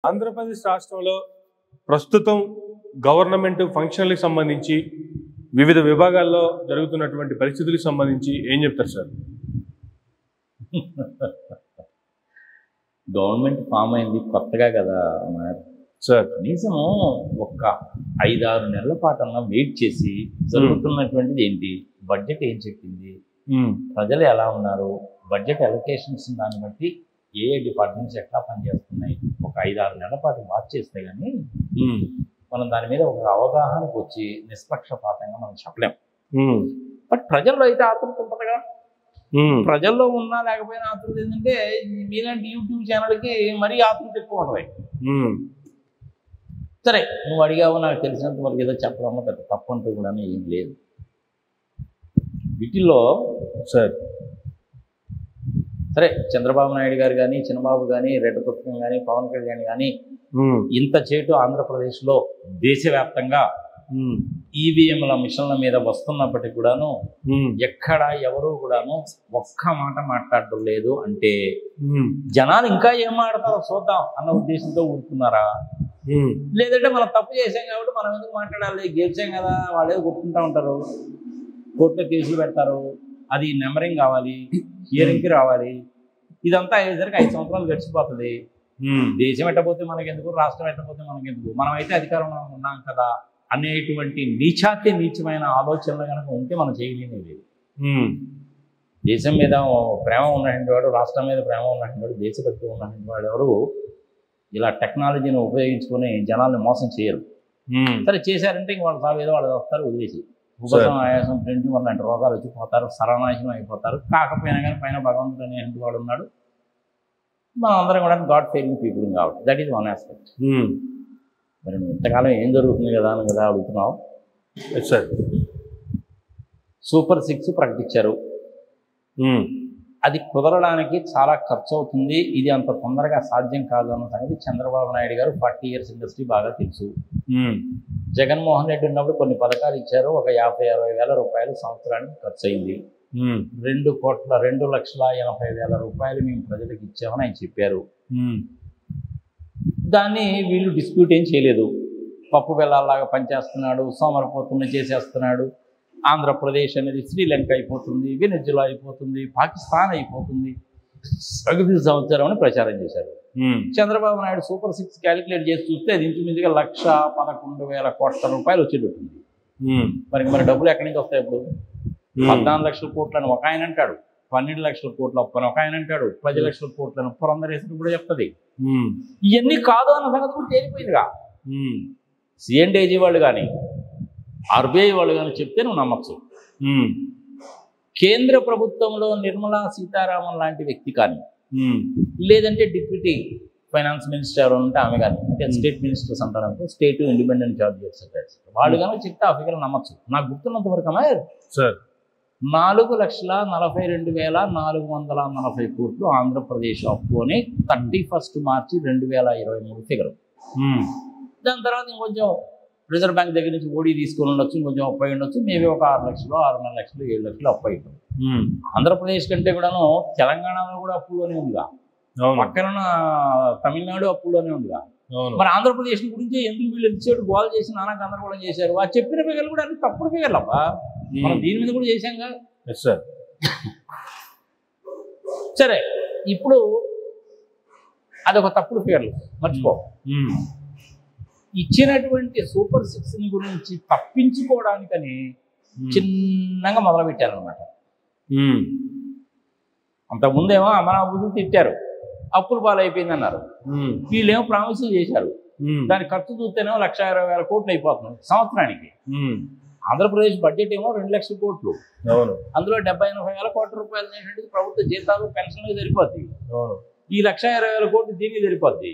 ఆంధ్రప్రదేశ్ రాష్ట్రంలో ప్రస్తుతం గవర్నమెంట్ ఫంక్షన్లకు సంబంధించి వివిధ విభాగాల్లో జరుగుతున్నటువంటి పరిస్థితులకు సంబంధించి ఏం చెప్తారు సార్? గవర్నమెంట్ ఫామ్ అయింది కొత్తగా కదా సార్. కనీసము ఒక 5-6 నెలల పాటన్నా వెయిట్ చేసి జరుగుతున్నటువంటిది ఏంటి, బడ్జెట్ ఏం చెప్పింది, ప్రజలు ఎలా ఉన్నారు, బడ్జెట్ అలొకేషన్స్ దాన్ని బట్టి ఏ డిపార్ట్మెంట్స్ ఎట్లా పనిచేస్తున్నాయి, ఒక 5-6 నెలల పాటు వాచ్ చేస్తే కానీ మనం దాని మీద ఒక అవగాహనకు వచ్చి నిష్పక్షపాతంగా మనం చెప్పలేం. బట్ ప్రజల్లో అయితే ఆతృత ఉంటుందిగా. ప్రజల్లో ఉన్నా లేకపోయినా ఆతృత ఏంటంటే మీలాంటి యూట్యూబ్ ఛానల్కి మరీ ఆతృత ఎక్కువ ఉంటుంది. సరే, నువ్వు అడిగావు, నాకు తెలిసినంత వరకు ఏదో చెప్పడంలో పెద్ద తప్పు అంటూ కూడా ఏం లేదు. వీటిల్లో సార్ సరే, చంద్రబాబు నాయుడు గారు కానీ, చిన్నబాబు కానీ, రెడ్డి పుస్తకం కానీ, పవన్ కళ్యాణ్ కానీ ఇంత చేటు ఆంధ్రప్రదేశ్లో దేశవ్యాప్తంగా ఈవీఎంల మిషన్ల మీద వస్తున్నప్పటికీ కూడాను ఎక్కడ ఎవరు కూడాను ఒక్క మాట మాట్లాడడం లేదు. అంటే జనాలు ఇంకా ఏం మాట్లాడతారో చూద్దాం అన్న ఉద్దేశంతో ఊరుకున్నారా, లేదంటే మనం తప్పు చేసాం కాబట్టి మనం ఎందుకు మాట్లాడాలి, గెలిచాం కదా, వాళ్ళు ఏదో కొట్టుకుంటూ ఉంటారు, కోర్టులో కేసులు పెడతారు, అది నెంబరింగ్ కావాలి, హియరింగ్కి రావాలి, ఇదంతా అయ్యేసరికి 5 సంవత్సరాలు గడిచిపోతుంది. దేశం ఎట్టపోతే మనకెందుకు, రాష్ట్రం ఎట్టపోతే మనకెందుకు, మనమైతే అధికారంలో ఉన్నాం కదా అనేటువంటి నీచమైన ఆలోచనలు కనుక ఉంటే మనం చేయలేనిది. దేశం మీద ప్రేమ ఉన్నటువంటి వాడు, రాష్ట్రం మీద ప్రేమ ఉన్నటువంటి వాడు, దేశభక్తి ఉన్నటువంటి వాడు ఎవరు ఇలా టెక్నాలజీని ఉపయోగించుకొని జనాల్ని మోసం చేయరు. సరే, చేశారంటే ఇంక వాళ్ళు సాగు ఏదో వాళ్ళు వస్తారు, వదిలేసి ఉపసం, ఆయాసం, ప్రింట్ అలాంటి రోగాలు వచ్చిపోతారు, సర్వనాశనం అయిపోతారు. కాకపోయినా కానీ పైన భగవంతుడు అనేటువంటి వాడు ఉన్నాడు. మనం అందరం కూడా గాడ్ ఫెయిలింగ్ పీపుల్ కాబట్టి దట్ ఈజ్ వన్ ఆస్పెక్ట్. మరి నువ్వు ఇంతకాలం ఏం జరుగుతుంది కదా అని కదా అడుగుతున్నావు. సార్, సూపర్ 6 ప్రకటించారు. అది కుదరడానికి చాలా ఖర్చు అవుతుంది, ఇది అంత తొందరగా సాధ్యం కాదు అన్న సంగతి చంద్రబాబు నాయుడు గారు 40 years ఇండస్ట్రీ బాగా తెలుసు. జగన్మోహన్ రెడ్డి ఉన్నప్పుడు కొన్ని పథకాలు ఇచ్చారు, ఒక 50-60 వేల రూపాయలు సంవత్సరానికి ఖర్చు అయింది. 2,80,000 రూపాయలు మేము ప్రజలకు ఇచ్చామని ఆయన చెప్పారు. దాన్ని వీళ్ళు డిస్ప్యూట్ ఏం చేయలేదు. పప్పు బెల్లాలాగా పనిచేస్తున్నాడు, సోమరిపోతున్న చేసేస్తున్నాడు, ఆంధ్రప్రదేశ్ అనేది శ్రీలంక అయిపోతుంది, వెనెజులా అయిపోతుంది, పాకిస్తాన్ అయిపోతుంది, సగటు సంవత్సరం అని ప్రచారం చేశారు. చంద్రబాబు నాయుడు సూపర్ 6 క్యాలిక్యులేట్ చేసి చూస్తే అది ఇంచుమించుగా 1,11,000 కోట్ల రూపాయలు వచ్చేటట్టుంది. మరి డబ్బులు ఎక్కడి నుంచి వస్తాయి? ఇప్పుడు 14 లక్షల కోట్లు అని ఒక ఆయన అంటాడు, 12 లక్షల కోట్ల అప్పు అని ఒక ఆయన అంటాడు, 10 లక్షల కోట్ల అప్పు అందరూ వేసి కూడా చెప్తుంది. ఇవన్నీ కాదు అన్న సంగతి కూడా తేలిపోయిందిగా. సిఎండిఏజీ వాళ్ళు కానీ, ఆర్బీఐ వాళ్ళు కానీ చెప్తే నువ్వు నమ్మచ్చు. కేంద్ర ప్రభుత్వంలో నిర్మలా సీతారామన్ లాంటి వ్యక్తి కానీ, లేదంటే డిప్యూటీ ఫైనాన్స్ మినిస్టర్ ఉంటే ఆమె కానీ, అంటే స్టేట్ మినిస్టర్స్ అంటారంటే స్టేట్ ఇండిపెండెంట్ చార్జెస్ వాళ్ళు కానీ చెప్తే ఆ ఫిగర్ నమ్మచ్చు. నాకు గుర్తున్నంత వరకు సార్ 4,40,440 కోట్లు ఆంధ్రప్రదేశ్ అప్పు అని 31 మార్చి 2023 ఫిగర్. దాని తర్వాత ఇంకొంచెం రిజర్వ్ బ్యాంక్ దగ్గర నుంచి ఓడి తీసుకొని ఉండొచ్చు, ఇంకొంచెం అప్పు అయి ఉండొచ్చు, మేబీ ఒక 6 లక్షలు, 6.5 లక్షలు, 7 లక్షలు అప్పు అయి ఉంటుంది. ఆంధ్రప్రదేశ్ కంటే కూడాను తెలంగాణలో కూడా అప్పులోనే ఉందిగా, పక్కన తమిళనాడు అప్పులోనే ఉందిగా. మరి ఆంధ్రప్రదేశ్ గురించి ఎందుకు వీళ్ళు ఎంతసేపు గోల్ చేసి నానా గందరగోళం చేశారు? ఆ చెప్పిన ఫిగర్లు కూడా అన్ని తప్పుడు ఫిగర్లు అబ్బా. మనం దీని మీద కూడా చేశాంగా. సరే, ఇప్పుడు అదొక తప్పుడు ఫిగర్లు మర్చిపో. ఇచ్చినటువంటి సూపర్ 6 గురించి తప్పించుకోవడానికని చిన్నగా మొదలుపెట్టారనమాట. అంతకుముందేమో అమరావతి తిట్టారు, అప్పుల పాలు అయిపోయింది అన్నారు. వీళ్ళేమో ప్రామిసులు చేశారు, దాని ఖర్చు చూస్తేనేమో 1,20,000 కోట్లు అయిపోతుంది సంవత్సరానికి. ఆంధ్రప్రదేశ్ బడ్జెట్ ఏమో 2 లక్షల కోట్లు, అందులో 70-80 కోట్ల రూపాయలు అనేటువంటిది ప్రభుత్వ జీతాలు, పెన్షన్లు సరిపోద్ది. ఈ 1,20,000 కోట్లు దీనికి సరిపోద్ది.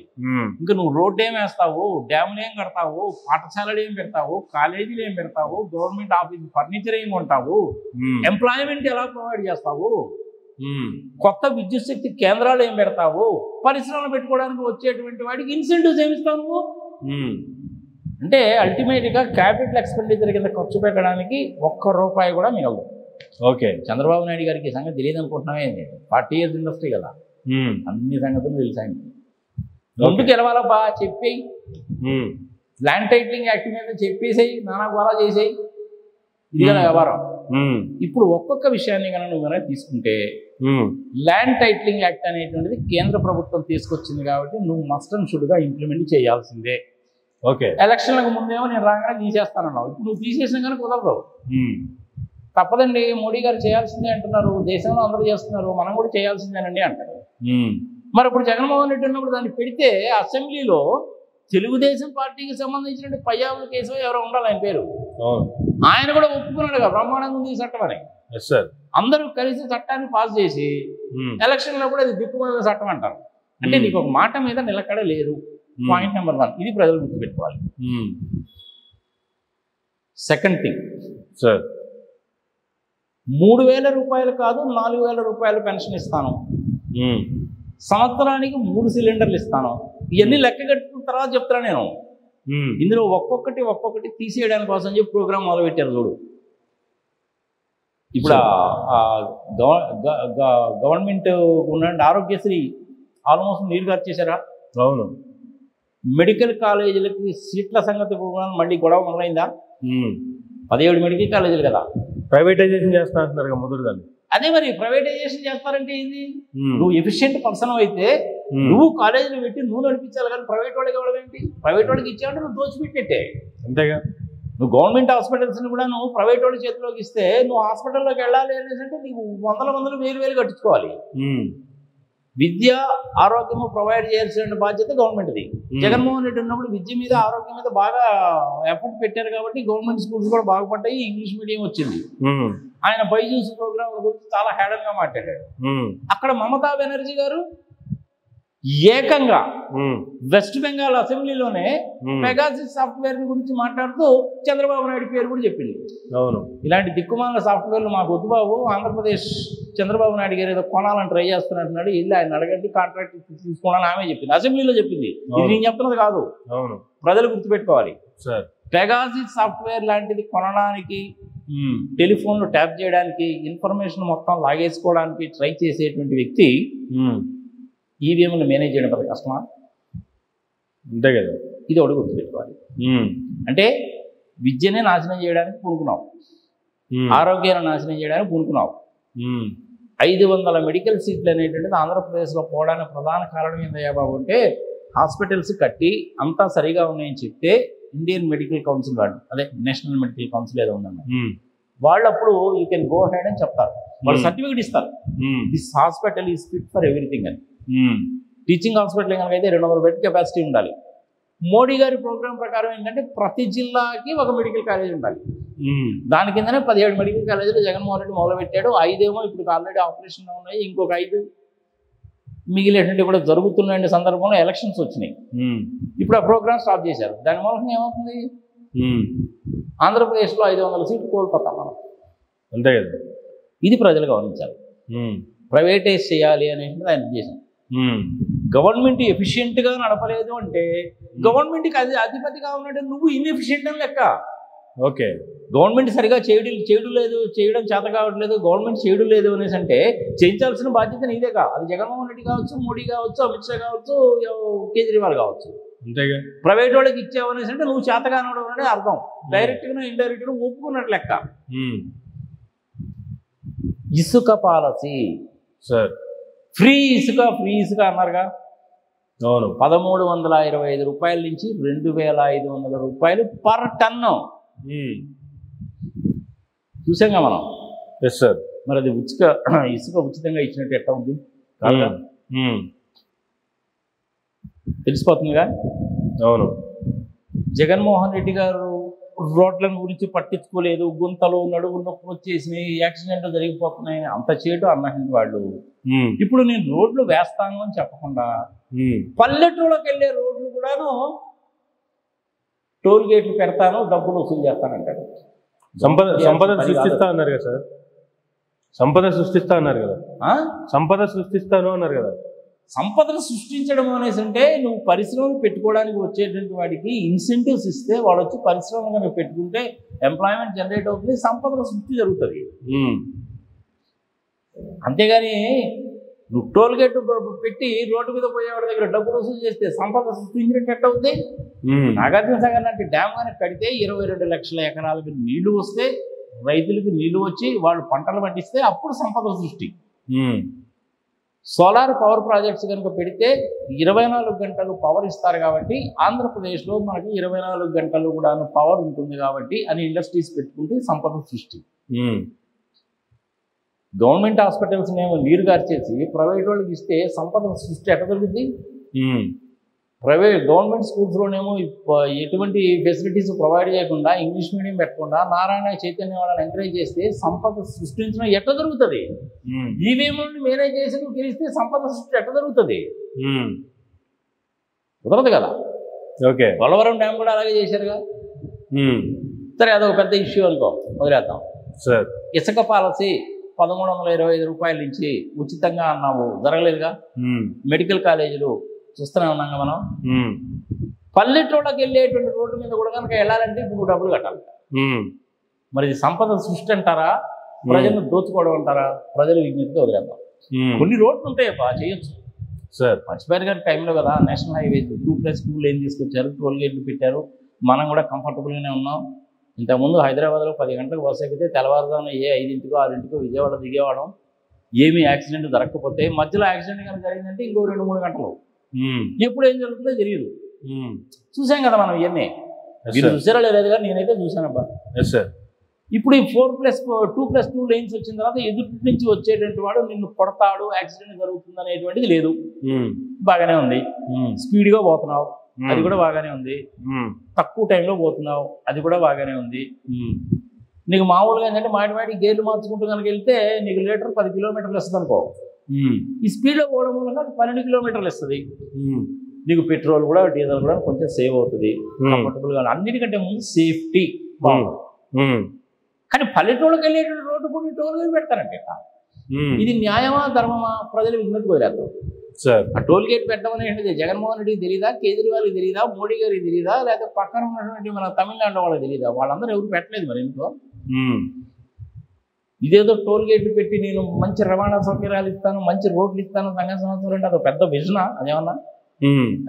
ఇంకా నువ్వు రోడ్డు ఏం వేస్తావు, డ్యాములు ఏం కడతావు, పాఠశాలలు ఏం పెడతావు, కాలేజీలు ఏం పెడతావు, గవర్నమెంట్ ఆఫీస్ ఫర్నిచర్ ఏం కొంటావు, ఎంప్లాయ్మెంట్ ఎలా ప్రొవైడ్ చేస్తావు, కొత్త విద్యుత్ శక్తి కేంద్రాలు ఏం పెడతావు, పరిశ్రమలు పెట్టుకోవడానికి వచ్చేటువంటి వాడికి ఇన్సెంటివ్స్ ఏమిస్తావు నువ్వు? అంటే అల్టిమేట్గా క్యాపిటల్ ఎక్స్పెండిచర్ కింద ఖర్చు పెట్టడానికి ₹1 కూడా మిగలదు. ఓకే, చంద్రబాబు నాయుడు గారికి సంగతి తెలియదు అనుకుంటున్నామే. 40 years ఇండస్ట్రీ కదా, అన్ని సంగతులు తెలిసాయి. ముందుకు గెలవాలబ్బా చెప్పేయి, ల్యాండ్ టైటిలింగ్ యాక్ట్ మీద చెప్పేసేయి, నానా గోలా చేసేయి, ఇది కదా వ్యవహారం. ఇప్పుడు ఒక్కొక్క విషయాన్ని కనుక నువ్వు కనుక తీసుకుంటే ల్యాండ్ టైటిలింగ్ యాక్ట్ అనేటువంటిది కేంద్ర ప్రభుత్వం తీసుకొచ్చింది కాబట్టి నువ్వు మస్ట్ అండ్ షుడ్గా ఇంప్లిమెంట్ చేయాల్సిందే. ఓకే, ఎలక్షన్లకు ముందేమో నేను రాగానే తీసేస్తానన్నావు, ఇప్పుడు నువ్వు తీసేసిన కనుక కుదరదు. తప్పదండి, మోడీ గారు చేయాల్సిందే అంటున్నారు, దేశంలో అందరూ చేస్తున్నారు, మనం కూడా చేయాల్సిందేనండి అంటారు. మరి ఇప్పుడు జగన్మోహన్ రెడ్డి ఉన్నప్పుడు దాన్ని పెడితే అసెంబ్లీలో తెలుగుదేశం పార్టీకి సంబంధించిన పయ్యావుల కేసు ఎవరో ఉండాలి ఆయన పేరు, ఆయన కూడా ఒప్పుకున్నాడు కదా బ్రహ్మాండంగా ఉంది ఈ చట్టం అని. అందరూ కలిసి చట్టాన్ని పాస్ చేసి ఎలక్షన్లో కూడా ఇది దిక్కుమాలిన చట్టం అంటారు. అంటే నీకు ఒక మాట మీద నిలకడ లేదు. పాయింట్ నెంబర్ 1, ఇది ప్రజలు గుర్తుపెట్టుకోవాలి. సెకండ్ థింగ్ సార్, 3,000 రూపాయలు కాదు 4,000 రూపాయలు పెన్షన్ ఇస్తాను, సంవత్సరానికి 3 సిలిండర్లు ఇస్తాను, ఇవన్నీ లెక్క కట్టుకున్న తర్వాత చెప్తాను నేను. ఇందులో ఒక్కొక్కటి తీసేయడానికి కోసం చెప్పి ప్రోగ్రామ్ మొదలుపెట్టారు చూడు. ఇప్పుడు గవర్నమెంట్ ఉన్న ఆరోగ్యశ్రీ ఆల్మోస్ట్ నీరు గార్చేశారా? అవును. మెడికల్ కాలేజీలకి సీట్ల సంగతి మళ్ళీ గొడవ మొదలైందా? 17 మెడికల్ కాలేజీలు కదా ప్రైవేటైజేషన్ చేస్తా అంటున్నారు మొదటి దాన్ని. అదే మరి ప్రైవేటైజేషన్ చేస్తారంటే ఏంది? నువ్వు ఎఫిషియెంట్ పర్సన్ అయితే నువ్వు కాలేజీలు పెట్టి నువ్వు నడిపించాలి, కానీ ప్రైవేట్ వాళ్ళకి ఇవ్వడం ఏంటి? ప్రైవేట్ వాళ్ళకి ఇచ్చావంటే నువ్వు దోచిపెట్టే. అంతేగా. నువ్వు గవర్నమెంట్ హాస్పిటల్స్ని కూడా నువ్వు ప్రైవేట్ వాళ్ళ చేతిలోకి ఇస్తే నువ్వు హాస్పిటల్లోకి వెళ్ళాలి అనేసి అంటే నీకు వందలు వేలు కట్టించుకోవాలి. విద్య ఆరోగ్యము ప్రొవైడ్ చేయాల్సిన బాధ్యత గవర్నమెంట్ది. జగన్మోహన్ రెడ్డి ఉన్నప్పుడు విద్య మీద ఆరోగ్యం మీద బాగా ఎఫర్ట్ పెట్టారు కాబట్టి గవర్నమెంట్ స్కూల్స్ కూడా బాగుపడ్డాయి, ఇంగ్లీష్ మీడియం వచ్చింది. ఆయన బైజూస్ ప్రోగ్రామ్ గురించి చాలా హేళనగా మాట్లాడాడు. అక్కడ మమతా బెనర్జీ గారు ఏకంగా వెస్ట్ బెంగాల్ అసెంబ్లీలోనే పెగాసిస్ సాఫ్ట్వేర్ గురించి మాట్లాడుతూ చంద్రబాబు నాయుడు పేరు కూడా చెప్పింది. అవును, ఇలాంటి దిక్కుమాల సాఫ్ట్వేర్లు మాకు వద్దు బాబు, ఆంధ్రప్రదేశ్ చంద్రబాబు నాయుడు గారు ఏదో కొనాలని ట్రై చేస్తున్నట్టున్నాడు, వెళ్ళి ఆయన అడగండి కాంట్రాక్ట్ తీసుకోవాలని ఆమె చెప్పింది, అసెంబ్లీలో చెప్పింది. ఇది నేను చెప్తున్నది కాదు, ప్రజలు గుర్తుపెట్టుకోవాలి. పెగాసిస్ సాఫ్ట్వేర్ లాంటిది కొనడానికి, టెలిఫోన్లు ట్యాప్ చేయడానికి, ఇన్ఫర్మేషన్ మొత్తం లాగేసుకోవడానికి ట్రై చేసేటువంటి వ్యక్తి ఈవీఎంలు మేనేజ్ చేయడం పెద్ద కష్టమా? అంతే కదా. ఇది ఒకటి గుర్తుపెట్టుకోవాలి. అంటే విద్యనే నాశనం చేయడానికి పూనుకున్నావు, ఆరోగ్యాన్ని నాశనం చేయడానికి పూనుకున్నావు. 500 మెడికల్ సీట్లు అనేటువంటిది ఆంధ్రప్రదేశ్లో పోవడానికి ప్రధాన కారణం ఏందయ్యా బాబు అంటే, హాస్పిటల్స్ కట్టి అంతా సరిగా ఉన్నాయని చెప్తే ఇండియన్ మెడికల్ కౌన్సిల్ వాళ్ళు, అదే నేషనల్ మెడికల్ కౌన్సిల్ ఏదో ఉందన్న, వాళ్ళు అప్పుడు యూ కెన్ గో హెడ్ అని చెప్తారు, వాళ్ళు సర్టిఫికేట్ ఇస్తారు, this hospital is fit for everything అని. టీచింగ్ హాస్పిటల్ కనుక అయితే 200 బెడ్ కెపాసిటీ ఉండాలి. మోడీ గారి ప్రోగ్రాం ప్రకారం ఏంటంటే ప్రతి జిల్లాకి ఒక మెడికల్ కాలేజ్ ఉండాలి. దాని కిందనే 17 మెడికల్ కాలేజీలు జగన్మోహన్ రెడ్డి మొదలుపెట్టాడు. 5 ఏమో ఇప్పుడు ఆల్రెడీ ఆపరేషన్లో ఉన్నాయి, ఇంకొక 5 మిగిలినటువంటి కూడా జరుగుతున్న సందర్భంలో ఎలక్షన్స్ వచ్చినాయి. ఇప్పుడు ఆ ప్రోగ్రామ్ స్టాప్ చేశారు. దాని మూలంగా ఏమవుతుంది? ఆంధ్రప్రదేశ్లో 500 సీట్లు కోల్పోతాం మనం. అంతే కదా. ఇది ప్రజలు గమనించాలి. ప్రైవేటైజ్ చేయాలి అనేది ఆయన ఉద్దేశం. గవర్నమెంట్ ఎఫిషియెంట్గా నడపలేదు అంటే గవర్నమెంట్కి అధిపతిగా ఉన్నట్టు నువ్వు ఇన్ఎఫిషియెంట్ అని లెక్క. ఓకే, గవర్నమెంట్ సరిగా చేయడం చేత కావట్లేదు, గవర్నమెంట్ చేయడం లేదు అనేసి అంటే చేయించాల్సిన బాధ్యత నీదేగా. అది జగన్మోహన్ రెడ్డి కావచ్చు, మోడీ కావచ్చు, అమిత్ షా కావచ్చు, కేజ్రీవాల్ కావచ్చు. అంతేగా. ప్రైవేట్ వాళ్ళకి ఇచ్చావనేసి అంటే నువ్వు చేతగానవడం అనేది అర్థం. డైరెక్ట్గా ఇండైరెక్ట్గా ఒప్పుకున్నట్టు లెక్క. ఇసుక పాలసీ సార్, ఫ్రీ ఇసుక అన్నారుగా. అవును, 1325 రూపాయల నుంచి 2500 రూపాయలు పర్ టన్ను చూసాంగా మనం. Yes sir. మరి అది ఇసుక ఉచితంగా ఇచ్చినట్టు ఎట్లా ఉంది? తెలిసిపోతుందిగా. అవును. జగన్మోహన్ రెడ్డి గారు రోడ్ల గురించి పట్టించుకోలేదు, గుంతలు నడువు నొప్పులు వచ్చేసినాయి, యాక్సిడెంట్లు జరిగిపోతున్నాయి, అంత చేయటం అన్నటువంటి వాళ్ళు ఇప్పుడు నేను రోడ్లు వేస్తాను అని చెప్పకుండా పల్లెటూళ్ళకి వెళ్ళే రోడ్లు కూడాను టోల్ గేట్లు పెడతాను, డబ్బులు వసూలు చేస్తానంటాడు. సంపద సృష్టిస్తా అన్నారు కదా సార్. సంపద సృష్టిస్తా అన్నారు కదా. సంపద సృష్టిస్తాను అన్నారు కదా. సంపదను సృష్టించడం అనేసి అంటే నువ్వు పరిశ్రమలు పెట్టుకోవడానికి వచ్చేటువంటి వాడికి ఇన్సెంటివ్స్ ఇస్తే వాడు వచ్చి పరిశ్రమ కనుక పెట్టుకుంటే ఎంప్లాయ్మెంట్ జనరేట్ అవుతుంది, సంపదల సృష్టి జరుగుతుంది. అంతేగాని నువ్వు టోల్ గేట్ పెట్టి రోడ్డు మీద పోయేవాడి దగ్గర డబ్బులు వసూలు చేస్తే సంపద సృష్టించినట్టు ఎట్ట అవుద్ది? నాగార్జున సాగర్ లాంటి డ్యామ్ కానీ కడితే 22 లక్షల ఎకరాలకి నీళ్లు వస్తే, రైతులకి నీళ్లు వచ్చి వాళ్ళు పంటలు పండిస్తే అప్పుడు సంపద సృష్టి. సోలార్ పవర్ ప్రాజెక్ట్స్ కనుక పెడితే 24 గంటలు పవర్ ఇస్తారు కాబట్టి ఆంధ్రప్రదేశ్లో మనకి 24 గంటలు కూడా పవర్ ఉంటుంది కాబట్టి అని ఇండస్ట్రీస్ పెట్టుకుంటే సంపద సృష్టి. గవర్నమెంట్ హాస్పిటల్స్ ఏమో నీరు గార్చేసి ప్రైవేట్ వాళ్ళకి ఇస్తే సంపద సృష్టి ఎక్కడ దొరుకుతుంది? గవర్నమెంట్ స్కూల్స్లోనేమో ఎటువంటి ఫెసిలిటీస్ ప్రొవైడ్ చేయకుండా ఇంగ్లీష్ మీడియం పెట్టకుండా నారాయణ చైతన్య వాళ్ళని ఎంకరేజ్ చేస్తే సంపద సృష్టించడం ఎట్లా జరుగుతుంది? ఈవీఎంలను మేనేజ్ చేసి నువ్వు గెలిస్తే సంపద సృష్టి ఎట్లా జరుగుతుంది? కుదరదు కదా. ఓకే, పోలవరం డ్యామ్ కూడా అలాగే చేశారుగా. సరే, అదొక పెద్ద ఇష్యూ అనుకో, వదిలేద్దాం. సార్, ఇసుక పాలసీ 1325 రూపాయల నుంచి ఉచితంగా అన్నావు, జరగలేదుగా. మెడికల్ కాలేజీలు చూస్తూనే ఉన్నాగా మనం. పల్లెటూళ్ళకి వెళ్ళేటువంటి రోడ్డు మీద కూడా కనుక వెళ్ళాలంటే ఇప్పుడు డబ్బులు కట్టాలి. మరి ఇది సంపద సృష్టి అంటారా, ప్రజలను దోచుకోవడం అంటారా? ప్రజలు విజ్ఞప్తిగా వదిలేద్దాం. కొన్ని రోడ్లు ఉంటాయి చేయొచ్చు సార్. వాజ్పేయి గారి టైంలో కదా నేషనల్ హైవేస్ 2+2 లేన్ తీసుకొచ్చారు, టోల్ గేట్లు పెట్టారు. మనం కూడా కంఫర్టబుల్గానే ఉన్నాం. ఇంతకుముందు హైదరాబాద్లో 10 గంటలకు బస్సు ఎక్కితే తెల్లవారుజామున 5ంటికో 6ంటికో విజయవాడ దిగేవాడం. ఏమీ యాక్సిడెంట్ జరగకపోతే మధ్యలో యాక్సిడెంట్ కనుక జరిగిందంటే ఇంకో 2-3 గంటలు. ఎప్పుడు ఏం జరుగుతుందో తెలియదు. చూసాం కదా మనం ఇవన్నీ. మీరు చూసారా లేదు కానీ నేనైతే చూశానబ్బా. ఇప్పుడు ఈ 2+2 లేన్స్ వచ్చిన తర్వాత ఎదుటి నుంచి వచ్చేటువంటి వాడు నిన్ను కొడతాడు, యాక్సిడెంట్ జరుగుతుంది అనేటువంటిది లేదు. బాగానే ఉంది. స్పీడ్గా పోతున్నావు, అది కూడా బాగానే ఉంది. తక్కువ టైంలో పోతున్నావు, అది కూడా బాగానే ఉంది. నీకు మామూలుగా ఏంటంటే మాటి గేర్లు మార్చుకుంటూ కనుక వెళ్తే నీకు లీటర్ 10 కిలోమీటర్లు వస్తుంది అనుకో. ఈ స్పీడ్లో పోవడం మూలంగా 12 కిలోమీటర్లు ఇస్తుంది. నీకు పెట్రోల్ కూడా డీజిల్ కూడా కొంచెం సేవ్ అవుతుంది, కంఫర్టబుల్గా. అన్నిటికంటే ముందు సేఫ్టీ బాగుంది. కానీ పల్లెటూళ్ళకి వెళ్ళేటువంటి రోడ్డు కూడా టోల్ గేట్ పెడతారంటే ఇది న్యాయమా ధర్మమా? ప్రజలు విజ్ఞప్తి కోరారు సార్. ఆ టోల్ గేట్ పెట్టడం అనేది జగన్మోహన్ రెడ్డికి తెలియదా, కేజ్రీవాల్కి తెలియదా, మోడీ గారికి తెలియదా, లేకపోతే పక్కన ఉన్నటువంటి మన తమిళనాడు వాళ్ళకి తెలియదా? వాళ్ళందరూ ఎవరు పెట్టలేదు మరి ఎందుకో. ఇదేదో టోల్ గేట్లు పెట్టి నేను మంచి రవాణా సౌకర్యాలు ఇస్తాను, మంచి రోడ్లు ఇస్తాను సంఘ సంవత్సరం అంటే అదొక పెద్ద విజనా? అదేమన్నా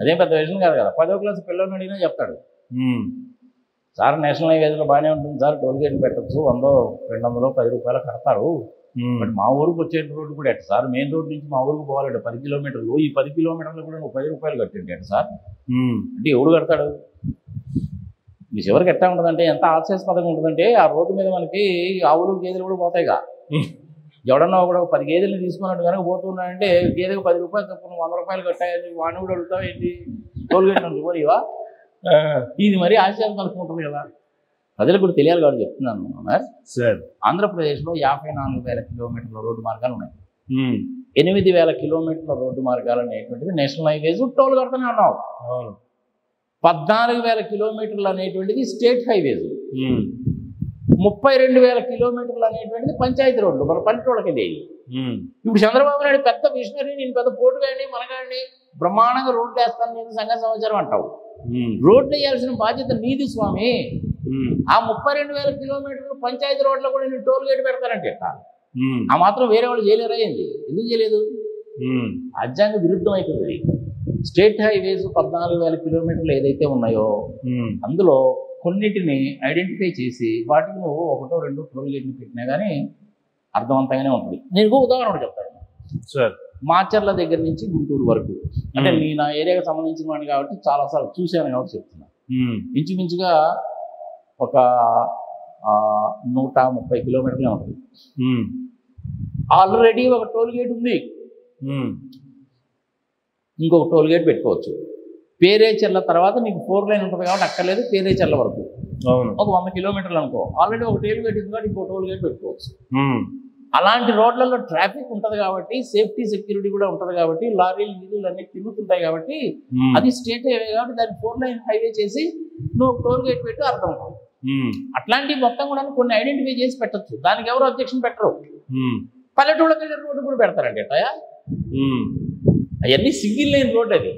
అదేం పెద్ద విజన్ కాదు కదా. 10వ క్లాస్ పిల్లల్ని అడిగినా చెప్తాడు, సార్ నేషనల్ హైవేస్లో బాగానే ఉంటుంది సార్, టోల్ గేట్లు పెట్టచ్చు, 100, 200, 10 రూపాయలు కడతారు. బట్ మా ఊరికి వచ్చే రోడ్డు కూడా ఎట్ట సార్? మెయిన్ రోడ్ నుంచి మా ఊరికి పోవాలంటే 10 కిలోమీటర్లు. ఈ 10 కిలోమీటర్లు కూడా నువ్వు 10 రూపాయలు కట్టింటే ఎట్ట సార్ అంటే ఎవడు కడతాడు? మీ చివరికి ఎట్టా ఉంటుందంటే ఎంత హాస్యాస్పదంగా ఉంటుందంటే ఆ రోడ్డు మీద మనకి ఆవులు గేదెలు కూడా పోతాయిగా. ఎవడన్నా కూడా 10 గేదెలు తీసుకున్నట్టు కనుక పోతున్నాడంటే గేదెకు 10 రూపాయలు తప్ప 100 రూపాయలు కట్టాయని వాడిని కూడా అడుగుతావు ఏంటి? టోల్ గేట్ నుంచి పోయివా? ఇది మరీ హాస్యాస్పదంగా ఉంటుంది కదా. ప్రజలకు కూడా తెలియాలి కాబట్టి చెప్తున్నాను సార్. ఆంధ్రప్రదేశ్లో 54,000 కిలోమీటర్ల రోడ్డు మార్గాలు ఉన్నాయి. 8,000 కిలోమీటర్ల రోడ్డు మార్గాలు అనేటువంటిది నేషనల్ హైవేస్ టోల్ కడుతూనే ఉన్నావు. 14,000 కిలోమీటర్లు అనేటువంటిది స్టేట్ హైవేస్. 32,000 కిలోమీటర్లు అనేటువంటిది పంచాయతీ రోడ్లు, మన పల్లెటూళ్ళకి వెళ్ళేవి. ఇప్పుడు చంద్రబాబు నాయుడు పెద్ద విషనరీ, నేను పెద్ద పోటుగాడిని మనగాడిని బ్రహ్మాండంగా రోడ్లు వేస్తాను నేను సంఘ సమాచారం అంటావు. రోడ్లు వేయాల్సిన బాధ్యత నీది స్వామి. ఆ 32,000 కిలోమీటర్లు పంచాయతీ రోడ్లో కూడా నేను టోల్ గేట్ పెడతానంటే ఆ మాత్రం వేరే వాళ్ళు చేయలేరా ఏంది? ఎందుకు చేయలేదు? రాజ్యాంగ విరుద్ధం అవుతుంది. స్టేట్ హైవేస్ 14,000 కిలోమీటర్లు ఏదైతే ఉన్నాయో అందులో కొన్నిటిని ఐడెంటిఫై చేసి వాటిని నువ్వు 1-2 టోల్ గేట్లు పెట్టినా కానీ అర్థవంతంగానే ఉంటుంది. నేను ఉదాహరణ చెప్తాను సార్. మాచర్ల దగ్గర నుంచి గుంటూరు వరకు, అంటే నేను నా ఏరియాకి సంబంధించిన వాడిని కాబట్టి చాలాసార్లు చూశాను కాబట్టి చెప్తున్నా. ఇంచుమించుగా ఒక 130 కిలోమీటర్లే ఉంటుంది. ఆల్రెడీ ఒక టోల్ గేట్ ఉంది, ఇంకొక టోల్ గేట్ పెట్టుకోవచ్చు. పేరేచెర్ల తర్వాత నీకు 4 లైన్ ఉంటుంది కాబట్టి అక్కర్లేదు, పేరేచెర్ల వరకు ఒక 100 కిలోమీటర్లు అనుకో. ఆల్రెడీ ఒక టోల్ గేట్ ఉంది కాబట్టి ఇంకో టోల్ గేట్ పెట్టుకోవచ్చు. అలాంటి రోడ్లలో ట్రాఫిక్ ఉంటుంది కాబట్టి సేఫ్టీ సెక్యూరిటీ కూడా ఉంటుంది కాబట్టి లారీలు గీరీలు అన్నీ తిరుగుతుంటాయి కాబట్టి అది స్టేట్ హైవే కాబట్టి దాన్ని 4 లైన్ హైవే చేసి నువ్వు టోల్ గేట్ పెట్టి అర్థం అవుతుంది. అట్లాంటివి మొత్తం కూడా కొన్ని ఐడెంటిఫై చేసి పెట్టచ్చు, దానికి ఎవరు అబ్జెక్షన్ పెట్టరు. పల్లెటూళ్ళకి వెళ్ళే రోడ్డు కూడా పెడతారండి అట్టయా. అవన్నీ సింగిల్ లైన్ రోడ్. అది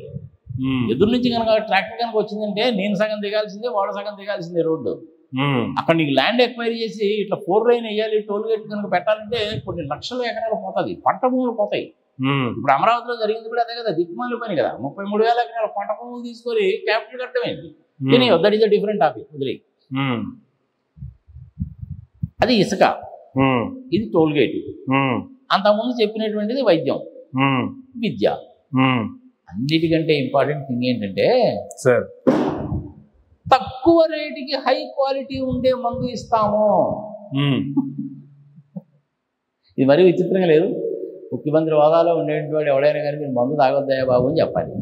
ఎదురు నుంచి కనుక ట్రాక్టర్ కనుక వచ్చిందంటే నేను సగం దిగాల్సిందే, వాడు సగం దిగాల్సిందే రోడ్డు. అక్కడ నీకు ల్యాండ్ ఎక్వైరీ చేసి ఇట్లా 4 లైన్ వేయాలి టోల్ గేట్ కనుక పెట్టాలంటే కొన్ని లక్షల ఎకరాలు పోతుంది, పంట భూములు పోతాయి. ఇప్పుడు అమరావతిలో జరిగింది కూడా అదే కదా, దిక్కుమాలి పని కదా. 33,000 ఎకరాల పంట భూములు తీసుకొని క్యాపిటల్ కట్టమేంటి. కానీ that is a different topic, వదిలే. అది ఇసుక, ఇది టోల్ గేట్. అంతకుముందు చెప్పినటువంటిది వైద్యం, విద్య. అన్నిటికంటే ఇంపార్టెంట్ థింగ్ ఏంటంటే సార్, తక్కువ రేటుకి హై క్వాలిటీ ఉండే మందు ఇస్తాము. ఇది మరీ విచిత్రంగా లేదు. ముఖ్యమంత్రి హోదాలో ఉండేటువంటి ఎవడైనా కానీ మీరు మందు తాగొద్దాయా బాబు అని చెప్పాలి.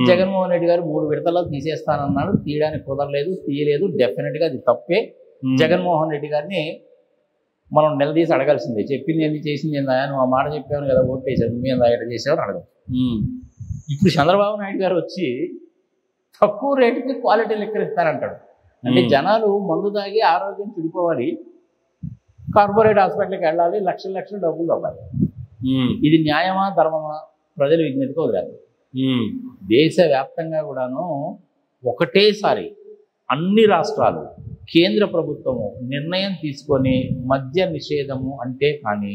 జగన్మోహన్ రెడ్డి గారు 3 విడతల్లో తీసేస్తానన్నాడు, తీయడానికి కుదరలేదు, తీయలేదు. డెఫినెట్గా అది తప్పే. జగన్మోహన్ రెడ్డి గారిని మనం నిలదీసి అడగాల్సిందే. చెప్పింది ఏంటి, చేసింది ఏందా, నువ్వు ఆ మాట చెప్పాను కదా, ఓటు వేసావు, నువ్వు ఏందా ఎట్లా చేసావు అడగదు. ఇప్పుడు చంద్రబాబు నాయుడు గారు వచ్చి తక్కువ రేటుకి క్వాలిటీ లెక్కలు ఇస్తారంటాడు. అంటే జనాలు మందు తాగి ఆరోగ్యం చెడిపోవాలి, కార్పొరేట్ హాస్పిటల్కి వెళ్ళాలి, లక్షల లక్షల డబ్బులు అవ్వాలి. ఇది న్యాయమా ధర్మమా? ప్రజలు విజ్ఞతగా వదిలేదు. దేశవ్యాప్తంగా కూడాను ఒకటేసారి అన్ని రాష్ట్రాలు, కేంద్ర ప్రభుత్వము నిర్ణయం తీసుకొని మద్య నిషేధము అంటే కానీ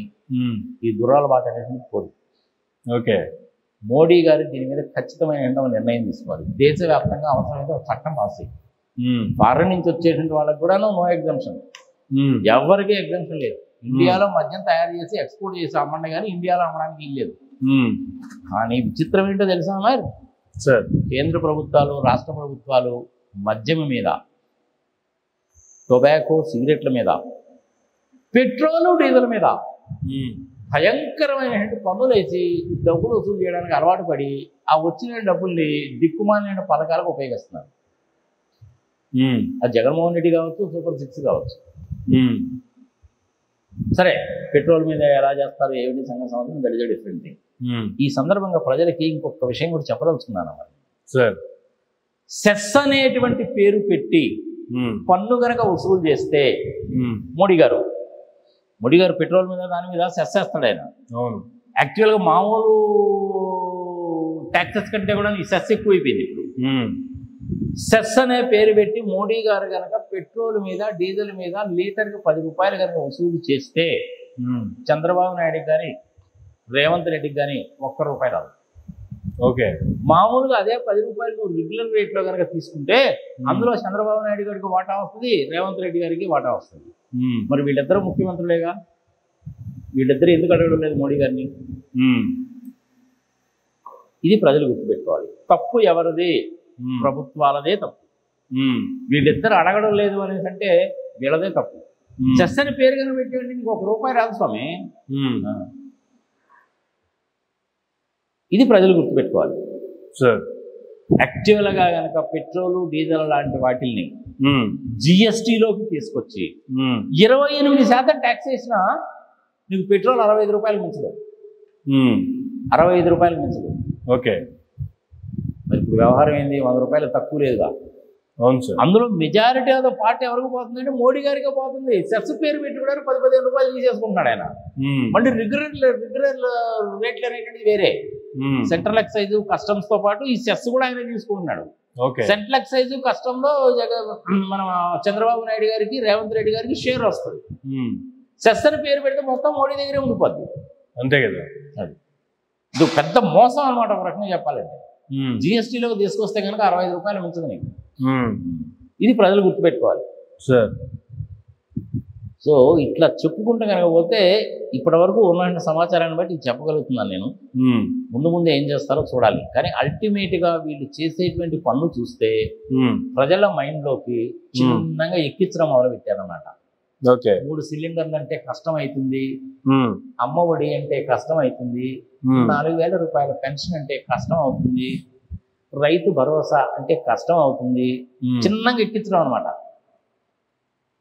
ఈ దురలవాటు అనేది పోదు. ఓకే, మోడీ గారు దీని మీద ఖచ్చితమైన నిర్ణయం తీసుకోవాలి. దేశవ్యాప్తంగా అవసరమైతే ఒక చట్టం పాస్ చేయాలి. ఫారెన్ నుంచి వచ్చేటువంటి వాళ్ళకి కూడా నో ఎగ్జామ్షన్, ఎవరికి ఎగ్జామ్షన్ లేదు. ఇండియాలో మద్యం తయారు చేసి ఎక్స్పోర్ట్ చేసి అమ్మండి, కానీ ఇండియాలో అమ్మడానికి వీల్లేదు. కానీ విచిత్రం ఏంటో తెలుసా మరి సార్, కేంద్ర ప్రభుత్వాలు, రాష్ట్ర ప్రభుత్వాలు మద్యం మీద, టొబాకో, సిగరెట్ల మీద, పెట్రోలు, డీజిల్ మీద భయంకరమైన పన్నులు వేసి డబ్బులు వసూలు చేయడానికి అలవాటు పడి ఆ వచ్చిన డబ్బుల్ని దిక్కుమాలిన పథకాలకు ఉపయోగిస్తున్నారు. అది జగన్మోహన్ రెడ్డి కావచ్చు, సూపర్ 6 కావచ్చు. సరే, పెట్రోల్ మీద ఎలా చేస్తారు ఏమిటి సంగతి సంవత్సరం దట్ ఇస్ డిఫరెంట్ థింగ్. ఈ సందర్భంగా ప్రజలకి ఇంకొక విషయం కూడా చెప్పదలుచుకున్నాను. సార్, సెస్ అనేటువంటి పేరు పెట్టి పన్ను కనుక వసూలు చేస్తే మోడీ గారు పెట్రోల్ మీద దాని మీద సెస్ వేస్తాడు ఆయన. యాక్చువల్గా మామూలు ట్యాక్సెస్ కంటే కూడా ఈ సెస్ ఎక్కువైపోయింది. ఇప్పుడు సెస్ అనే పేరు పెట్టి మోడీ గారు కనుక పెట్రోల్ మీద, డీజిల్ మీద లీటర్కి 10 రూపాయలు కనుక వసూలు చేస్తే చంద్రబాబు నాయుడు కానీ రేవంత్ రెడ్డికి కానీ ₹1 రాదు. ఓకే, మామూలుగా అదే 10 రూపాయలు నువ్వు రెగ్యులర్ రేట్లో కనుక తీసుకుంటే అందులో చంద్రబాబు నాయుడు గారికి వాటా వస్తుంది, రేవంత్ రెడ్డి గారికి వాటా వస్తుంది. మరి వీళ్ళిద్దరూ ముఖ్యమంత్రులేగా, వీళ్ళిద్దరూ ఎందుకు అడగడం లేదు మోడీ గారిని? ఇది ప్రజలు గుర్తుపెట్టుకోవాలి. తప్పు ఎవరిది? ప్రభుత్వాలదే తప్పు. వీళ్ళిద్దరు అడగడం లేదు అనేసి అంటే వీళ్ళదే తప్పు. చెస్ అని పేరు కనుక పెట్టండి, నీకు ₹1 రాదు స్వామి. ఇది ప్రజలు గుర్తుపెట్టుకోవాలి. సార్, యాక్చువల్గా కనుక పెట్రోలు, డీజిల్ లాంటి వాటిల్ని జిఎస్టీలోకి తీసుకొచ్చి 28% ట్యాక్స్ వేసినా నీకు పెట్రోల్ ₹65 మించదు, ₹65 మించదు. ఓకే, మరి ఇప్పుడు వ్యవహారం ఏంది? ₹100 తక్కువ లేదుగా. అవును సార్. అందులో మెజారిటీ ఆఫ్ ద పార్టీ ఎవరికి పోతుందంటే మోడీ గారికే పోతుంది. సెస్ పేరు పెట్టుకోవడానికి ₹10-15 తీసేసుకుంటున్నాడు ఆయన. మళ్ళీ రెగ్యులర్ రేట్లు అనేటువంటిది వేరే. సెంట్రల్ ఎక్సైజ్, కస్టమ్స్ తో పాటు ఈ సెస్ కూడా ఆయన తీసుకుంటున్నాడు. సెంట్రల్ ఎక్సైజ్, కస్టమ్ లో మన చంద్రబాబు నాయుడు గారికి, రేవంత్ రెడ్డి గారికి షేర్ వస్తుంది. సెస్ అని పేరు పెడితే మొత్తం మోడీ దగ్గరే ఉండిపోద్ది. అంతే కదా. అది ఇది పెద్ద మోసం అనమాట ఒక రకంగా చెప్పాలంటే. జిఎస్టీలోకి తీసుకొస్తే కనుక ₹65 మించదు నీకు. ఇది ప్రజలు గుర్తుపెట్టుకోవాలి సార్. సో ఇట్లా చెప్పుకుంటూ కనుక పోతే ఇప్పటి వరకు ఉన్న సమాచారాన్ని బట్టి చెప్పగలుగుతున్నాను నేను. ముందు ఏం చేస్తారో చూడాలి. కానీ అల్టిమేట్గా వీళ్ళు చేసేటువంటి పనులు చూస్తే ప్రజల మైండ్లోకి చిన్నగా ఎక్కించడం మొదలుపెట్టారన్నమాట. 3 సిలిండర్లు అంటే కష్టం అవుతుంది, అమ్మఒడి అంటే కష్టం అవుతుంది, ₹4,000 పెన్షన్ అంటే కష్టం అవుతుంది, రైతు భరోసా అంటే కష్టం అవుతుంది, చిన్నగా ఎక్కించడం అనమాట.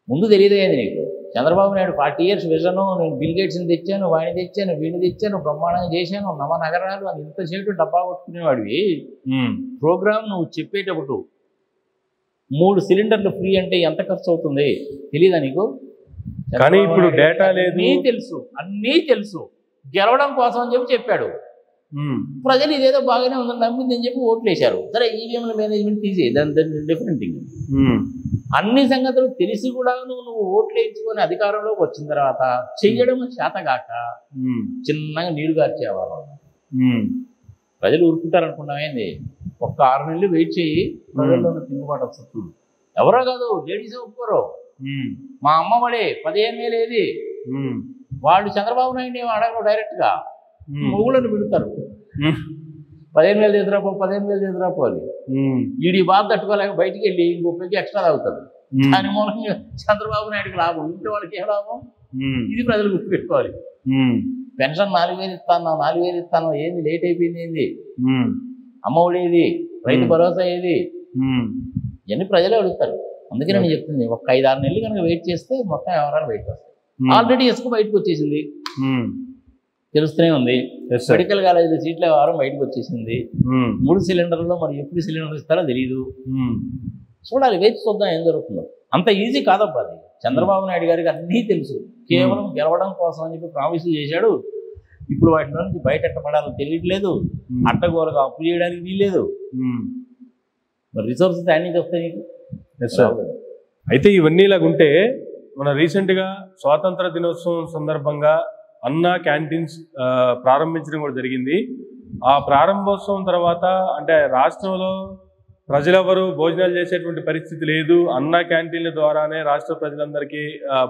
ముందు తెలియదేది నీకు. చంద్రబాబు నాయుడు 40 years విజను, నేను బిల్ గేట్స్ని తెచ్చాను, వాడిని తెచ్చాను, వీడిని తెచ్చాను, బ్రహ్మాండంగా చేశాను, నవనగరాలు అని ఇంతసేపు డబ్బా కొట్టుకునేవాడివి. ప్రోగ్రామ్ నువ్వు చెప్పేటప్పుడు 3 సిలిండర్లు ఫ్రీ అంటే ఎంత ఖర్చు అవుతుంది తెలియదా నీకు? కానీ ఇప్పుడు డేటా లేదు, అన్నీ తెలుసు. గెలవడం కోసం అని చెప్పాడు. ప్రజలు ఇదేదో బాగానే ఉందని నమ్మింది అని చెప్పి ఓట్లు వేశారు. సరే, ఈవీఎంల మేనేజ్మెంట్ తీసి దాని డిఫరెంట్ థింగ్. అన్ని సంగతులు తెలిసి కూడా నువ్వు ఓట్లు వేయించుకొని అధికారంలోకి వచ్చిన తర్వాత చెయ్యడం చేతగాక చిన్నగా నీరు గార్చేవాళ్ళు. ప్రజలు ఊరుకుంటారు అనుకున్నామేంది, ఒక్క 6 నెలలు వెయిట్ చేయి, ప్రజల్లో తిరుగుబాటు వస్తుంది. ఎవరో కాదు, లేడీసే ఒప్పుకోరు. మా అమ్మ వాడే 15,000 ఏది, వాళ్ళు చంద్రబాబు నాయుడు ఏమో అడగరు, డైరెక్ట్గా మొగుళ్ళని పిలుస్తారు. 15,000 ఎదురాపో, 15,000 ఎదురాపోవాలి. వీడి బాధ తట్టుకోలేక బయటికి వెళ్ళి ఇంకొకరికి ఎక్స్ట్రా తాగుతాడు. దాని మూలంగా చంద్రబాబు నాయుడుకి లాభం, ఇంటి వాళ్ళకి ఏ లాభం? ఇది ప్రజలు గుర్తుపెట్టుకోవాలి. పెన్షన్ 4,000 ఇస్తాను, 4,000 ఇస్తాను, ఏంది లేట్ అయిపోయింది, ఏంది అమ్మ ఒడి ఏది, రైతు భరోసా ఏది, ఇవన్నీ ప్రజలే అడుగుతారు. అందుకే నేను చెప్తుంది, ఒక 5-6 నెలలు కనుక వెయిట్ చేస్తే మొత్తం వ్యవహారాలు బయటకు వస్తాయి. ఆల్రెడీ ఇసుక బయటకు వచ్చేసింది, తెలుస్తూనే ఉంది. మెడికల్ కాలేజీలో సీట్ల వ్యవహారం బయటకు వచ్చేసింది. 3 సిలిండర్లో మరి ఎప్పుడు సిలిండర్ ఇస్తారో తెలియదు. చూడాలి, వేచి చూద్దాం ఏం జరుగుతుందో. అంత ఈజీ కాదబ్బా అది. చంద్రబాబు నాయుడు గారికి అన్నీ తెలుసు, కేవలం గెలవడం కోసం అని చెప్పి ప్రామిసులు చేశాడు. ఇప్పుడు వాటిలో నుంచి బయటెట్టబడాలో తెలియట్లేదు. అడ్డగోలుగా అప్పు చేయడానికి వీల్లేదు. మరి రిసోర్సెస్ అన్ని వస్తాయి నీకు. అయితే ఇవన్నీ ఇలాగుంటే మన రీసెంట్గా స్వాతంత్ర దినోత్సవం సందర్భంగా అన్నా క్యాంటీన్స్ ప్రారంభించడం కూడా జరిగింది. ఆ ప్రారంభోత్సవం తర్వాత అంటే రాష్ట్రంలో ప్రజలెవరూ భోజనాలు చేసేటువంటి పరిస్థితి లేదు. అన్నా క్యాంటీన్ల ద్వారానే రాష్ట్ర ప్రజలందరికీ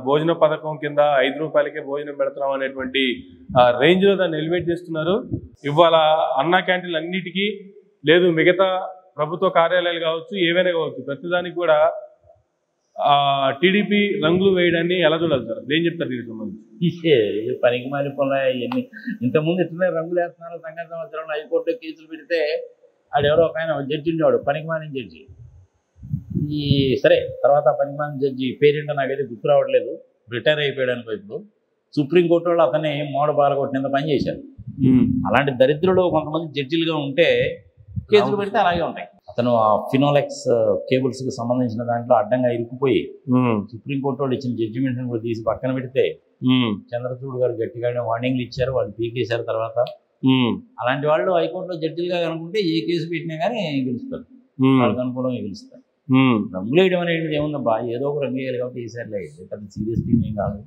భోజన పథకం కింద 5 రూపాయలకే భోజనం పెడతాం అనేటువంటి రేంజ్లో దాన్ని ఎలివేట్ చేస్తున్నారు. ఇవాళ అన్నా క్యాంటీన్లు అన్నిటికీ లేదు, మిగతా ప్రభుత్వ కార్యాలయాలు కావచ్చు, ఏవైనా కావచ్చు, ప్రతిదానికి కూడా టీడీపీ రంగులు వేయడాన్ని ఎలా చూడాలి సార్? ఏం చెప్తారు దీనికి సంబంధించి? పనికి మాలి పొలా ఇవన్నీ ఇంతకుముందు ఇట్లనే రంగులు వేస్తున్నారు. సంఘటన సంవత్సరం హైకోర్టులో కేసులు పెడితే ఆడెవడో ఒక ఆయన జడ్జి ఉండేవాడు, పనికిమాలిన జడ్జి. సరే తర్వాత పనికిమాలిన జడ్జి పేరేంటో నాకైతే గుర్తు రావట్లేదు, రిటైర్ అయిపోయాడు అనుకో. ఇప్పుడు సుప్రీంకోర్టు వాళ్ళు అతన్ని మోడ బాలగొట్టినంత పని చేశారు. అలాంటి దరిద్రులు కొంతమంది జడ్జిలుగా ఉంటే కేసులు పెడితే అలాగే ఉంటాయి. అతను ఆ ఫినోలెక్స్ కేబుల్స్కి సంబంధించిన దాంట్లో అడ్డంగా ఇరుక్కుపోయి సుప్రీంకోర్టు వాళ్ళు ఇచ్చిన జడ్జిమెంట్ని కూడా తీసి పక్కన పెడితే చంద్రచూడ్ గారు గట్టిగానే వార్నింగ్లు ఇచ్చారు, వాళ్ళు పీకేశారు. తర్వాత అలాంటి వాళ్ళు హైకోర్టులో జడ్జిలుగా కనుకుంటే ఏ కేసు పెట్టినా కానీ గెలుస్తారు, వాళ్ళకి అనుకూలంగా గెలుస్తారు. రంగులు వేయడం అనేది ఏముందబ్బా, ఏదో ఒక రంగు వేయాలి కాబట్టి వేసారులే, పెద్ద సీరియస్ థింగ్ ఏం కాదు.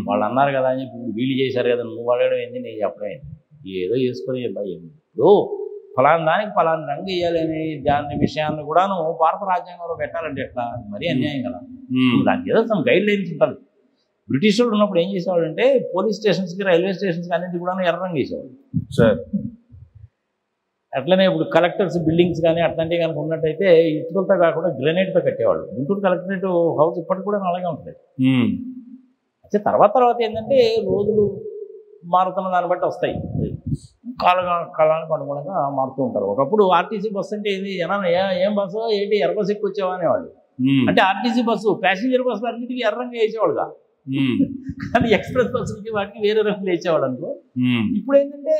వాళ్ళు అన్నారు కదా అని చెప్పి వీళ్ళు చేశారు కదా, నువ్వు వాడడం ఏంది, నేను చెప్పడం ఏదో వేసుకొని అబ్బాయి ఏమి. ఇప్పుడు ఫలానా దానికి ఫలానా రంగు వేయాలని దాని విషయాన్ని కూడా నువ్వు భారత రాజ్యాంగంలో పెట్టాలంటే ఎట్లా? మరీ అన్యాయం కదా. దానికి ఏదో సమ్ గైడ్ లైన్స్ ఉంటుంది. బ్రిటిష్ వాళ్ళు ఉన్నప్పుడు ఏం చేసేవాడు అంటే పోలీస్ స్టేషన్స్కి, రైల్వే స్టేషన్స్కి అన్నింటికి కూడా ఎర్ర రంగు వేసేవాడు సార్. అట్లనే ఇప్పుడు కలెక్టర్స్ బిల్డింగ్స్ కానీ అట్లాంటివి కనుక ఉన్నట్టయితే ఇటుకలతో కాకుండా గ్రెనైట్తో కట్టేవాళ్ళు. గుంటూరు కలెక్టరేట్ హౌస్ ఇప్పటికి కూడా అలాగే ఉంటుంది. అయితే తర్వాత ఏంటంటే రోజులు మారుతున్న దాన్ని బట్టి వస్తాయి, కాలానికి అనుగుణంగా మారుతూ ఉంటారు. ఒకప్పుడు ఆర్టీసీ బస్సు అంటే ఏంది, ఏం బస్సు ఏంటి ఎర్ర బస్సు ఎక్కువ వచ్చేవా అనేవాళ్ళు. అంటే ఆర్టీసీ బస్సు ప్యాసింజర్ బస్సు అన్నింటికి ఎర్ర రంగు వేసేవాళ్ళుగా, కానీ ఎక్స్ప్రెస్ బస్సులకి వాటికి వేరే రంగులు వేసేవాడు అనుకో. ఇప్పుడు ఏంటంటే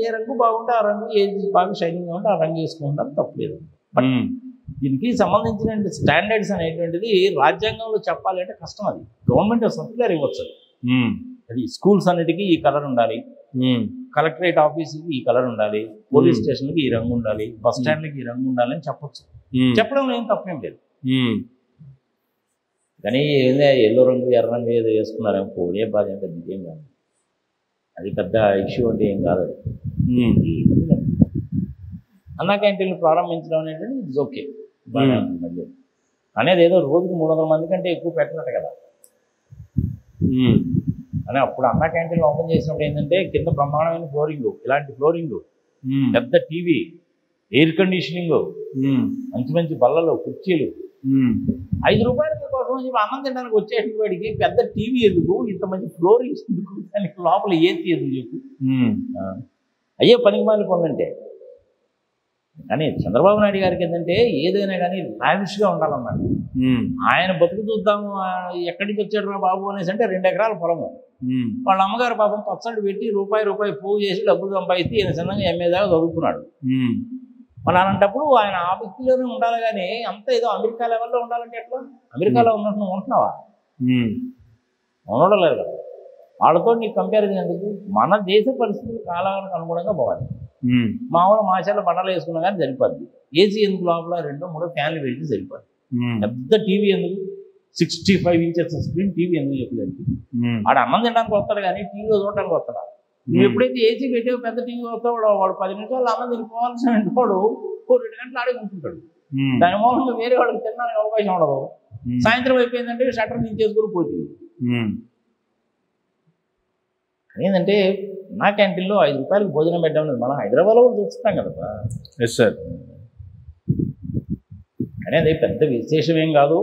ఏ రంగు బాగుంటే ఆ రంగు, ఏది బాగా షైనింగ్గా ఉంటే ఆ రంగు వేసుకుంటారు, తప్పలేదు. బట్ దీనికి సంబంధించిన స్టాండర్డ్స్ అనేటువంటిది రాజ్యాంగంలో చెప్పాలంటే కష్టం. అది గవర్నమెంట్ సర్క్యులర్ ఇవ్వచ్చు. అది స్కూల్స్ అన్నిటికీ ఈ కలర్ ఉండాలి, కలెక్టరేట్ ఆఫీస్కి ఈ కలర్ ఉండాలి, పోలీస్ స్టేషన్కి ఈ రంగు ఉండాలి, బస్ స్టాండ్లకి ఈ రంగు ఉండాలి అని చెప్పొచ్చు. చెప్పడంలో ఏం తప్పేం లేదు. కానీ ఏందే ఎల్లో రంగు ఎర్ర రంగు ఏదో వేసుకున్నారేమో, పోలే బాధ ఏం పెద్ద ఏం కాదు, అది పెద్ద ఇష్యూ అంటే ఏం కాదు. అది అన్నా క్యాంటీన్లు ప్రారంభించడం అనేటువంటి ఇట్స్ ఓకే, బాగా మళ్ళీ అనేది ఏదో రోజుకు 300 మంది కంటే ఎక్కువ పెట్టినట్టు కదా. అని అప్పుడు అన్నా క్యాంటీన్లు ఓపెన్ చేసినప్పుడు ఏంటంటే కింద బ్రహ్మాండమైన ఫ్లోరింగ్, ఇలాంటి ఫ్లోరింగ్, పెద్ద టీవీ, ఎయిర్ కండిషనింగ్, మంచి బల్లలు, కుర్చీలు, 5 రూపాయల కోసం చెప్పి అన్నం తినడానికి వచ్చేటువంటి వాడికి పెద్ద టీవీ ఎందుకు, ఇంత మంచి ఫ్లోరింగ్ ఎందుకు, దానికి లోపల ఏసీ ఎందుకు చెప్పు. అయ్యే పనికి మాలి పనులంటే. కానీ చంద్రబాబు నాయుడు గారికి ఏంటంటే ఏదైనా కానీ లావిష్గా ఉండాలన్నమాట. ఆయన బతుకు చూద్దాము, ఎక్కడి నుంచి వచ్చాడు రా బాబు అనేసి అంటే 2 ఎకరాల పొలము, వాళ్ళ అమ్మగారు పాపం పచ్చడి పెట్టి రూపాయి పోగు చేసి డబ్బులు సంపాదిస్తే ఈయన చిన్నగా ఎంఏ దాకా చదువుకున్నాడు. మన అలాంటప్పుడు ఆయన ఆ వ్యక్తిలోనే ఉండాలి, కానీ అంత ఏదో అమెరికా లెవెల్లో ఉండాలంటే ఎట్లా? అమెరికాలో ఉన్నట్టు నువ్వు ఉంటున్నావా? ఉండలేదు కదా. వాళ్ళతో నీకు కంపారిజన్ ఎందుకు? మన దేశ పరిస్థితులు కాలానికి అనుగుణంగా పోవాలి. మామూలు మాసాల బండలు వేసుకున్నా కానీ సరిపోద్ది. ఏసీ ఎందుకు లోపల 2-3 ఫ్యాన్లు పెడితే సరిపోద్ది. పెద్ద టీవీ ఎందుకు? 65 ఇంచెస్ స్క్రీన్ టీవీ ఎందుకు చెప్పలేదు? ఆడ అన్నం తినడానికి వస్తాడు కానీ టీవీలో చూడడానికి వస్తాడా? నువ్వు ఎప్పుడైతే ఏసీ పెట్టావు పెద్ద టీవీ వస్తావు వాడు 10 నిమిషాలు అన్నం తినిపోవాల్సిన వాడు 2 గంటలు ఆడే కూర్చుంటాడు. దాని మూలంగా వేరే వాళ్ళకి తినడానికి అవకాశం ఉండదు. సాయంత్రం అయిపోయిందంటే షట్టర్ దించేసుకుని పోతుంది. ఏంటంటే నా క్యాంటీన్లో 5 రూపాయలకు భోజనం పెట్టడం మనం హైదరాబాద్లో కూడా చూస్తున్నాం కదా. Yes sir. కానీ అది పెద్ద విశేషం ఏం కాదు,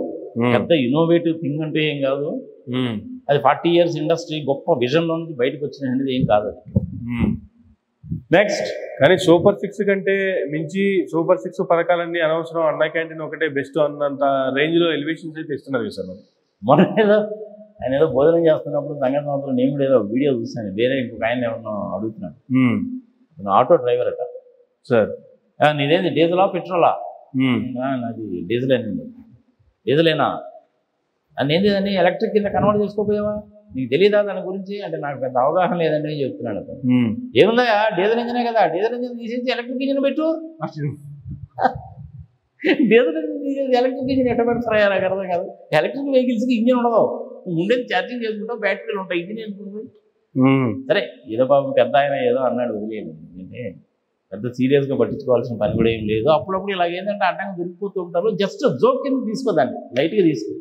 పెద్ద ఇన్నోవేటివ్ థింగ్ అంటే ఏం కాదు. అది 40 years ఇండస్ట్రీ గొప్ప విజన్లో నుంచి బయటకు వచ్చిన అనేది ఏం కాదు అది. నెక్స్ట్ కానీ సూపర్ 6 కంటే మించి సూపర్ 6 పథకాలన్నీ అనవసరం, అన్నా క్యాంటీన్ ఒకటే బెస్ట్ అన్నంత రేంజ్లో ఎలివేషన్స్ అయితే ఇస్తున్నారు కదా సార్. మొన్న ఆయన ఏదో భోజనం చేస్తున్నప్పుడు సంగతి మాత్రం నేను కూడా ఏదో వీడియో చూస్తాను. వేరే ఇంకొక ఆయన ఏమన్నా అడుగుతున్నాడు. ఆటో డ్రైవర్ అట. సార్ నీదేంది డీజిలా పెట్రోలా? నాది డీజిలేనండి. డీజిలేనా? అని ఏంటిదండి ఎలక్ట్రిక్ కింద కన్వర్ట్ చేసుకోపోయావా? నీకు తెలియదా దాని గురించి? అంటే నాకు పెద్ద అవగాహన లేదండి అని చెప్తున్నాడు అతను. ఏముందా డీజిల్ ఇంజనే కదా, డీజిల్ ఇంజన్ తీసేసి ఎలక్ట్రిక్ ఇంజన్ పెట్టు. డీజిల్ ఇంజన్ తీసేసి ఎలక్ట్రిక్ ఇంజన్ ఎట్ట పెడతారా? నాకు అర్థం కాదు. ఎలక్ట్రిక్ వెహికల్స్కి ఇంజన్ ఉండదు, ఉండేది ఛార్జింగ్ చేసుకుంటావు, బ్యాటరీలు ఉంటాయి, ఇంజన్ ఎందుకుంటుంది? సరే ఏదో పాపం పెద్ద ఆయన ఏదో అన్నాడు, వదిలేదు. ఎందుకంటే పెద్ద సీరియస్గా పట్టించుకోవాల్సిన పని కూడా ఏం లేదు. అప్పుడప్పుడు ఇలాగ ఏంటంటే అడ్డంగా దొరికిపోతూ ఉంటారు. జస్ట్ జోక్ కింద తీసుకోదాన్ని, లైట్గా తీసుకో.